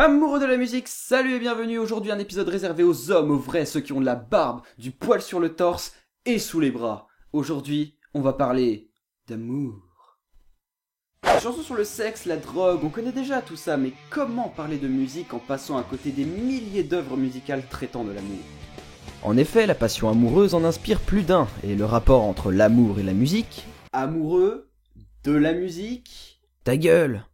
Amoureux de la musique, salut et bienvenue. Aujourd'hui un épisode réservé aux hommes, aux vrais, ceux qui ont de la barbe, du poil sur le torse et sous les bras. Aujourd'hui, on va parler d'amour. Les chansons sur le sexe, la drogue, on connaît déjà tout ça, mais comment parler de musique en passant à côté des milliers d'œuvres musicales traitant de l'amour ? En effet, la passion amoureuse en inspire plus d'un, et le rapport entre l'amour et la musique... Amoureux de la musique ? Ta gueule!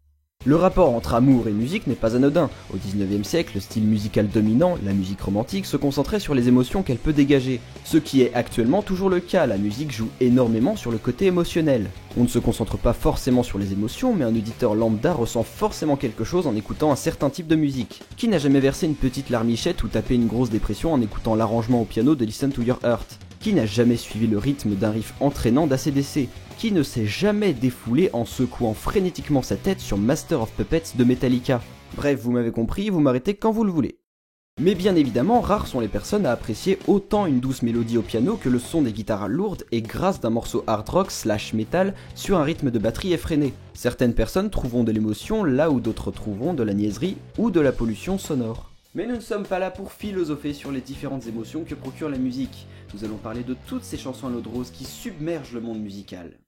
Le rapport entre amour et musique n'est pas anodin. Au 19e siècle, le style musical dominant, la musique romantique, se concentrait sur les émotions qu'elle peut dégager. Ce qui est actuellement toujours le cas, la musique joue énormément sur le côté émotionnel. On ne se concentre pas forcément sur les émotions, mais un auditeur lambda ressent forcément quelque chose en écoutant un certain type de musique. Qui n'a jamais versé une petite larmichette ou tapé une grosse dépression en écoutant l'arrangement au piano de Listen to Your Heart ? Qui n'a jamais suivi le rythme d'un riff entraînant d'ACDC ? Qui ne s'est jamais défoulé en secouant frénétiquement sa tête sur Master of Puppets de Metallica ? Bref, vous m'avez compris, vous m'arrêtez quand vous le voulez. Mais bien évidemment, rares sont les personnes à apprécier autant une douce mélodie au piano que le son des guitares lourdes et grasses d'un morceau hard rock / metal sur un rythme de batterie effréné. Certaines personnes trouveront de l'émotion là où d'autres trouveront de la niaiserie ou de la pollution sonore. Mais nous ne sommes pas là pour philosopher sur les différentes émotions que procure la musique. Nous allons parler de toutes ces chansons à l'eau de rose qui submergent le monde musical.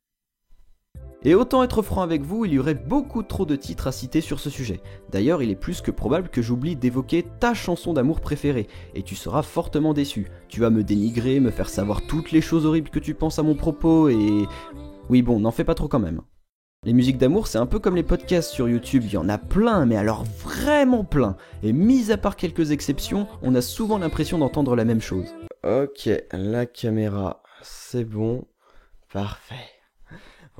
Et autant être franc avec vous, il y aurait beaucoup trop de titres à citer sur ce sujet. D'ailleurs, il est plus que probable que j'oublie d'évoquer ta chanson d'amour préférée, et tu seras fortement déçu. Tu vas me dénigrer, me faire savoir toutes les choses horribles que tu penses à mon propos, et... Oui bon, n'en fais pas trop quand même. Les musiques d'amour, c'est un peu comme les podcasts sur YouTube, il y en a plein, mais alors vraiment plein. Et mis à part quelques exceptions, on a souvent l'impression d'entendre la même chose. Ok, la caméra, c'est bon, parfait.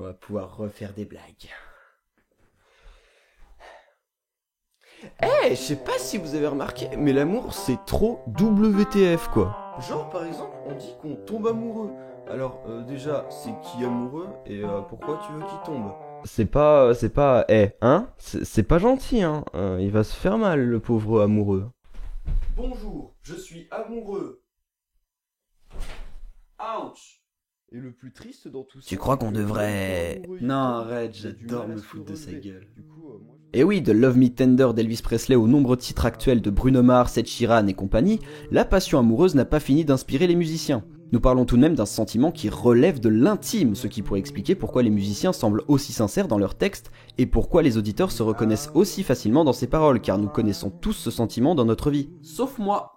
On va pouvoir refaire des blagues. Je sais pas si vous avez remarqué, mais l'amour c'est trop WTF quoi. Genre par exemple, on dit qu'on tombe amoureux. Alors déjà, c'est qui amoureux et pourquoi tu veux qu'il tombe ? C'est pas, c'est pas gentil, hein. Il va se faire mal, le pauvre amoureux. Bonjour, je suis amoureux. Ouch. Et le plus triste dans tout ça... Tu crois qu'on devrait... Non, arrête, j'adore me foutre de sa gueule. Et oui, de Love Me Tender d'Elvis Presley aux nombreux titres actuels de Bruno Mars, Ed Sheeran et compagnie, la passion amoureuse n'a pas fini d'inspirer les musiciens. Nous parlons tout de même d'un sentiment qui relève de l'intime, ce qui pourrait expliquer pourquoi les musiciens semblent aussi sincères dans leurs textes et pourquoi les auditeurs se reconnaissent aussi facilement dans ces paroles, car nous connaissons tous ce sentiment dans notre vie. Sauf moi,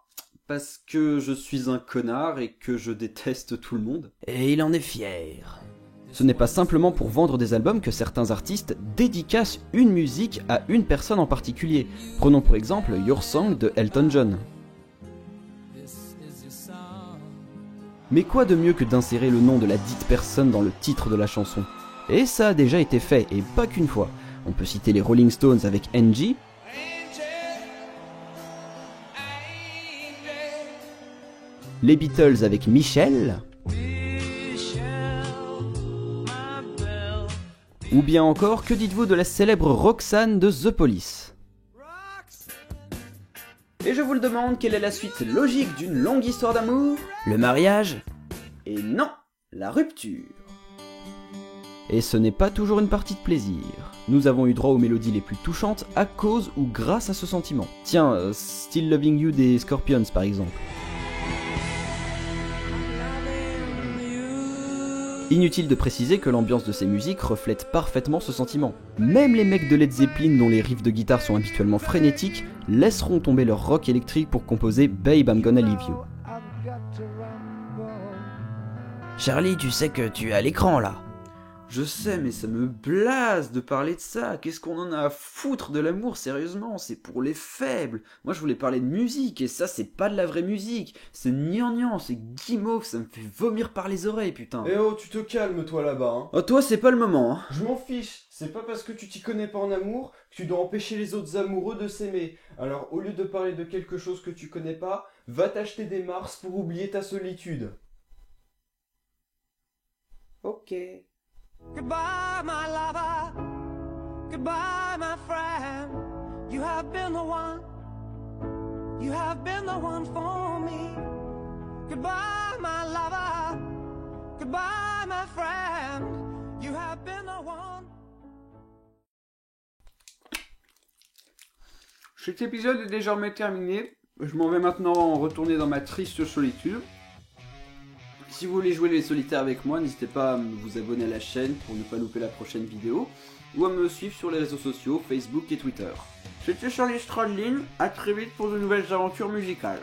parce que je suis un connard et que je déteste tout le monde. Et il en est fier. Ce n'est pas simplement pour vendre des albums que certains artistes dédicacent une musique à une personne en particulier. Prenons pour exemple Your Song de Elton John. Mais quoi de mieux que d'insérer le nom de la dite personne dans le titre de la chanson ? Et ça a déjà été fait, et pas qu'une fois. On peut citer les Rolling Stones avec Angie, les Beatles avec Michelle, ou bien encore, que dites-vous de la célèbre Roxanne de The Police ? Et je vous le demande, quelle est la suite logique d'une longue histoire d'amour ? Le mariage ? Et non, la rupture. Et ce n'est pas toujours une partie de plaisir. Nous avons eu droit aux mélodies les plus touchantes à cause ou grâce à ce sentiment. Tiens, Still Loving You des Scorpions par exemple. Inutile de préciser que l'ambiance de ces musiques reflète parfaitement ce sentiment. Même les mecs de Led Zeppelin dont les riffs de guitare sont habituellement frénétiques laisseront tomber leur rock électrique pour composer Babe I'm Gonna Leave You. Charlie, tu sais que tu es à l'écran là. Je sais, mais ça me blase de parler de ça. Qu'est-ce qu'on en a à foutre de l'amour, sérieusement ? C'est pour les faibles. Moi, je voulais parler de musique, et ça, c'est pas de la vraie musique. C'est gnangnan, c'est guimauve, ça me fait vomir par les oreilles, putain. Eh oh, tu te calmes toi là-bas, hein. Oh, toi, c'est pas le moment, hein. Je m'en fiche, c'est pas parce que tu t'y connais pas en amour que tu dois empêcher les autres amoureux de s'aimer. Alors au lieu de parler de quelque chose que tu connais pas, va t'acheter des Mars pour oublier ta solitude. Ok. Goodbye, my lover. Goodbye, my friend. You have been the one. You have been the one for me. Goodbye, my lover. Goodbye, my friend. You have been the one. Cet épisode est désormais terminé. Je m'en vais maintenant retourner dans ma triste solitude. Si vous voulez jouer les solitaires avec moi, n'hésitez pas à vous abonner à la chaîne pour ne pas louper la prochaine vidéo, ou à me suivre sur les réseaux sociaux, Facebook et Twitter. C'était Charlie Stradlin, à très vite pour de nouvelles aventures musicales.